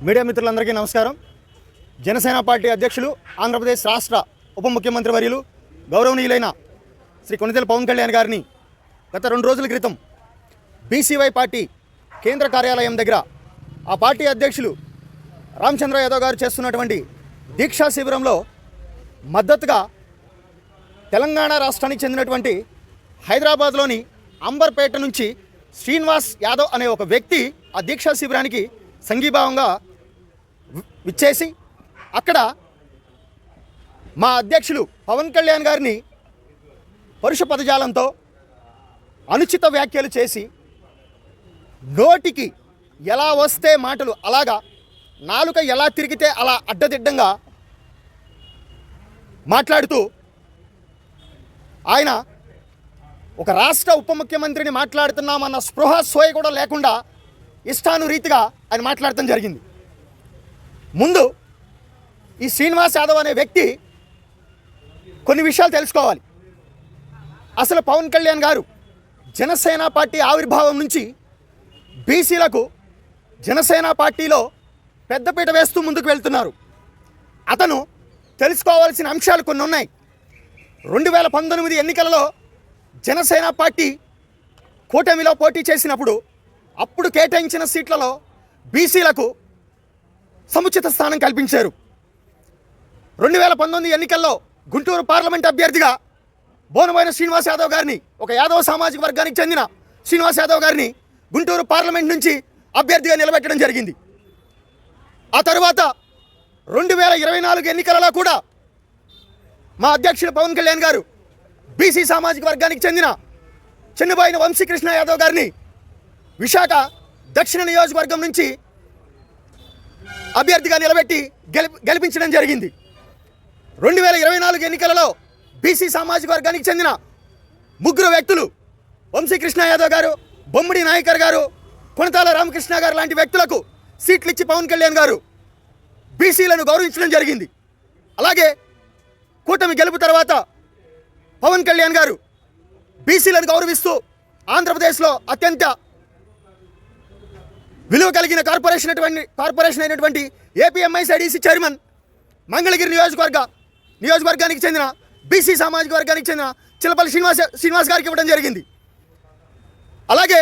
Media మిత్రులందరికీ నమస్కారం. Janasena party అధ్యక్షులు, ఆంధ్రప్రదేశ్ రాష్ట్ర ఉప ముఖ్యమంత్రి వర్యులు గౌరవనీయులైన శ్రీ కొణిదెల పవన్ కళ్యాణ్ గారిని గత 2 రోజుల క్రితం బీసీవై పార్టీ కేంద్ర కార్యాలయం దగ్గర ఆ పార్టీ అధ్యక్షులు రామచంద్ర యాదవ్ గారు చేస్తున్నటువంటి దీక్షా శిబిరంలో మద్దతుగా తెలంగాణ రాష్ట్రానికి చెందినటువంటి హైదరాబాద్లోని అంబర్పేట నుంచి శ్రీనివాస్ యాదవ్ అనే ఒక వ్యక్తి ఆ దీక్షా శిబిరానికి సంఘీభావంగా విచ్చేసి అక్కడ మా అధ్యక్షులు పవన్ కళ్యాణ్ గారిని పరుష పదజాలంతో అనుచిత వ్యాఖ్యలు చేసి నోటికి ఎలా వస్తే మాటలు అలాగా నాలుక ఎలా తిరిగితే అలా అడ్డదిడ్డంగా మాట్లాడుతూ ఆయన ఒక రాష్ట్ర ఉప ముఖ్యమంత్రిని మాట్లాడుతున్నామన్న స్పృహ సోయ కూడా లేకుండా ఇష్టానురీతిగా ఆయన మాట్లాడటం జరిగింది. ముందు ఈ శ్రీనివాస్ యాదవ్ అనే వ్యక్తి కొన్ని విషయాలు తెలుసుకోవాలి. అసలు పవన్ కళ్యాణ్ గారు జనసేన పార్టీ ఆవిర్భావం నుంచి బీసీలకు జనసేన పార్టీలో పెద్దపీట వేస్తూ ముందుకు వెళ్తున్నారు. అతను తెలుసుకోవాల్సిన అంశాలు కొన్ని ఉన్నాయి. 2019 ఎన్నికలలో జనసేన పార్టీ కూటమిలో పోటీ చేసినప్పుడు అప్పుడు కేటాయించిన సీట్లలో బీసీలకు సముచిత స్థానం కల్పించారు. 2019 ఎన్నికల్లో గుంటూరు పార్లమెంట్ అభ్యర్థిగా బోనబోయిన శ్రీనివాస్ యాదవ్ గారిని, ఒక యాదవ్ సామాజిక వర్గానికి చెందిన శ్రీనివాస్ యాదవ్ గారిని గుంటూరు పార్లమెంట్ నుంచి అభ్యర్థిగా నిలబెట్టడం జరిగింది. ఆ తర్వాత 2024 ఎన్నికలలో కూడా మా అధ్యక్షుడు పవన్ కళ్యాణ్ గారు బీసీ సామాజిక వర్గానికి చెందిన చెన్నుబోయిన వంశీకృష్ణ యాదవ్ గారిని విశాఖ దక్షిణ నియోజకవర్గం నుంచి అభ్యర్థిగా నిలబెట్టి గెలిపించడం జరిగింది. 2024 ఎన్నికలలో బీసీ సామాజిక వర్గానికి చెందిన 3 వ్యక్తులు, వంశీకృష్ణ యాదవ్ గారు, బొమ్మిడి నాయకర్ గారు, కొనతాల రామకృష్ణ గారు లాంటి వ్యక్తులకు సీట్లు ఇచ్చి పవన్ కళ్యాణ్ గారు బీసీలను గౌరవించడం జరిగింది. అలాగే కూటమి గెలుపు తర్వాత పవన్ కళ్యాణ్ గారు బీసీలను గౌరవిస్తూ ఆంధ్రప్రదేశ్లో అత్యంత విలువ కలిగిన కార్పొరేషన్ అయినటువంటి ఏపీఎంఐసీడీసీ చైర్మన్ మంగళగిరి నియోజకవర్గానికి చెందిన బీసీ సామాజిక వర్గానికి చెందిన చిలపల్లి శ్రీనివాస్ గారికి ఇవ్వడం జరిగింది. అలాగే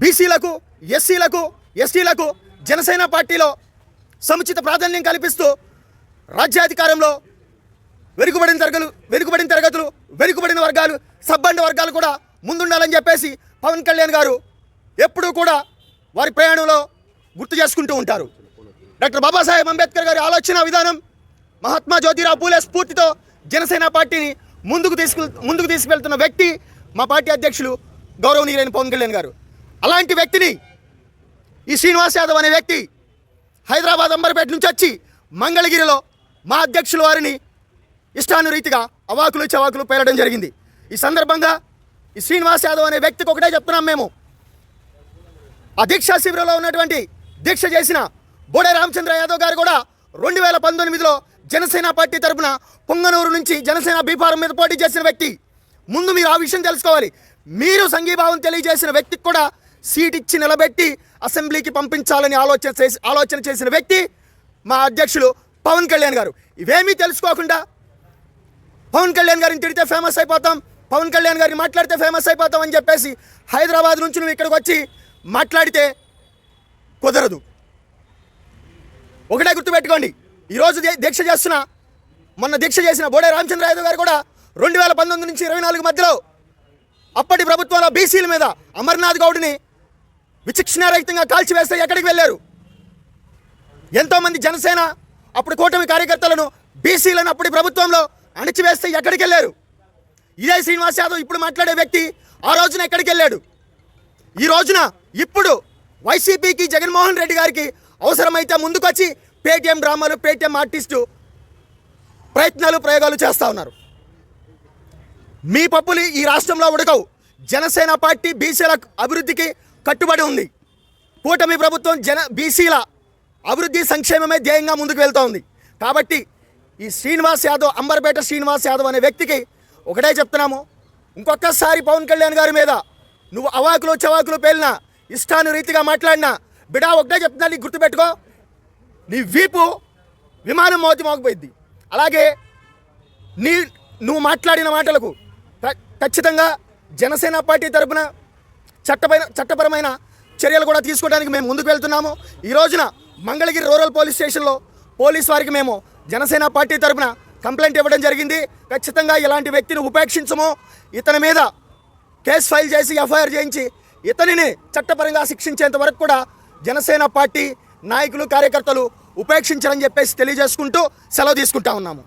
బీసీలకు, ఎస్సీలకు, ఎస్టీలకు జనసేన పార్టీలో సముచిత ప్రాధాన్యం కల్పిస్తూ రాజ్యాధికారంలో వెనుకబడిన తరగతులు, వెనుకబడిన వర్గాలు, సబ్బండ వర్గాలు కూడా ముందుండాలని చెప్పేసి పవన్ కళ్యాణ్ గారు ఎప్పుడూ కూడా వారి ప్రయాణంలో గుర్తు చేసుకుంటూ ఉంటారు. డాక్టర్ బాబాసాహెబ్ అంబేద్కర్ గారి ఆలోచన విధానం, మహాత్మా జ్యోతిరావు పూలే స్ఫూర్తితో జనసేన పార్టీని ముందుకు తీసుకువెళ్తున్న వ్యక్తి మా పార్టీ అధ్యక్షులు గౌరవనీయులైన పవన్ కళ్యాణ్ గారు. అలాంటి వ్యక్తిని ఈ శ్రీనివాస్ యాదవ్ అనే వ్యక్తి హైదరాబాద్ అంబర్పేట నుంచి వచ్చి మంగళగిరిలో మా అధ్యక్షుల వారిని ఇష్టానురీతిగా అవాకులు చవాకులు పేలడం జరిగింది. ఈ సందర్భంగా ఈ శ్రీనివాస్ యాదవ్ అనే వ్యక్తికి ఒకటే చెప్తున్నాం మేము. ఆ దీక్షా శిబిరంలో ఉన్నటువంటి దీక్ష చేసిన బోడే రామచంద్ర యాదవ్ గారు కూడా 2019లో జనసేన పార్టీ తరఫున పొంగనూరు నుంచి జనసేన బీఫారం మీద పోటీ చేసిన వ్యక్తి. ముందు మీరు ఆ విషయం తెలుసుకోవాలి. మీరు సంఘీభావం తెలియజేసిన వ్యక్తికి కూడా సీట్ ఇచ్చి నిలబెట్టి అసెంబ్లీకి పంపించాలని ఆలోచన చేసిన వ్యక్తి మా అధ్యక్షులు పవన్ కళ్యాణ్ గారు. ఇవేమీ తెలుసుకోకుండా పవన్ కళ్యాణ్ గారిని తిడితే ఫేమస్ అయిపోతాం, పవన్ కళ్యాణ్ గారిని మాట్లాడితే ఫేమస్ అయిపోతాం అని చెప్పేసి హైదరాబాద్ నుంచి నువ్వు ఇక్కడికి వచ్చి మాట్లాడితే కుదరదు. ఒకటే గుర్తుపెట్టుకోండి, ఈరోజు మొన్న దీక్ష చేసిన బోడే రామచంద్ర యాదవ్ గారు కూడా 2019 నుంచి 2024 మధ్యలో అప్పటి ప్రభుత్వంలో బీసీల మీద అమర్నాథ్ గౌడ్ని విచక్షణారహితంగా కాల్చివేస్తే ఎక్కడికి వెళ్ళారు? ఎంతోమంది జనసేన అప్పుడు కూటమి కార్యకర్తలను, బీసీలను అప్పటి ప్రభుత్వంలో అణిచివేస్తే ఎక్కడికి వెళ్ళారు? ఇదే శ్రీనివాస్ యాదవ్ ఇప్పుడు మాట్లాడే వ్యక్తి ఆ రోజున ఎక్కడికి వెళ్ళాడు? ఈ రోజున ఇప్పుడు వైసీపీకి, జగన్మోహన్ రెడ్డి గారికి అవసరమైతే ముందుకొచ్చి పేటీఎం డ్రామాలు, పేటీఎం ఆర్టిస్టు ప్రయోగాలు చేస్తూ ఉన్నారు. మీ పప్పులు ఈ రాష్ట్రంలో ఉడకవు. జనసేన పార్టీ బీసీల అభివృద్ధికి కట్టుబడి ఉంది. కూటమి ప్రభుత్వం బీసీల అభివృద్ధి సంక్షేమమే ధ్యేయంగా ముందుకు వెళ్తూ ఉంది. కాబట్టి ఈ శ్రీనివాస్ యాదవ్, అంబర్పేట శ్రీనివాస్ యాదవ్ అనే వ్యక్తికి ఒకటే చెప్తున్నాము, ఇంకొకసారి పవన్ కళ్యాణ్ గారి మీద నువ్వు అవాకులు చవాకులు పేలినా, ఇష్టానురీతిగా మాట్లాడినా, బిడా ఒకటే చెప్తున్నా, నీకు గుర్తుపెట్టుకో, నీ వీపు విమానం మోగిపోయింది. అలాగే నువ్వు మాట్లాడిన మాటలకు ఖచ్చితంగా జనసేన పార్టీ తరపున చట్టపరమైన చర్యలు కూడా తీసుకోవడానికి మేము ముందుకు వెళ్తున్నాము. ఈ రోజున మంగళగిరి రూరల్ పోలీస్ స్టేషన్లో పోలీస్ వారికి మేము జనసేన పార్టీ తరపున కంప్లైంట్ ఇవ్వడం జరిగింది. ఖచ్చితంగా ఇలాంటి వ్యక్తిని ఉపేక్షించము, ఇతని మీద కేసు ఫైల్ చేసి ఎఫ్ఐఆర్ చేయించి ఇతనిని చట్టపరంగా శిక్షించేంత వరకు కూడా జనసేన పార్టీ నాయకులు కార్యకర్తలు ఉపేక్షించారని చెప్పేసి తెలియజేసుకుంటూ సెలవు తీసుకుంటా ఉన్నాము.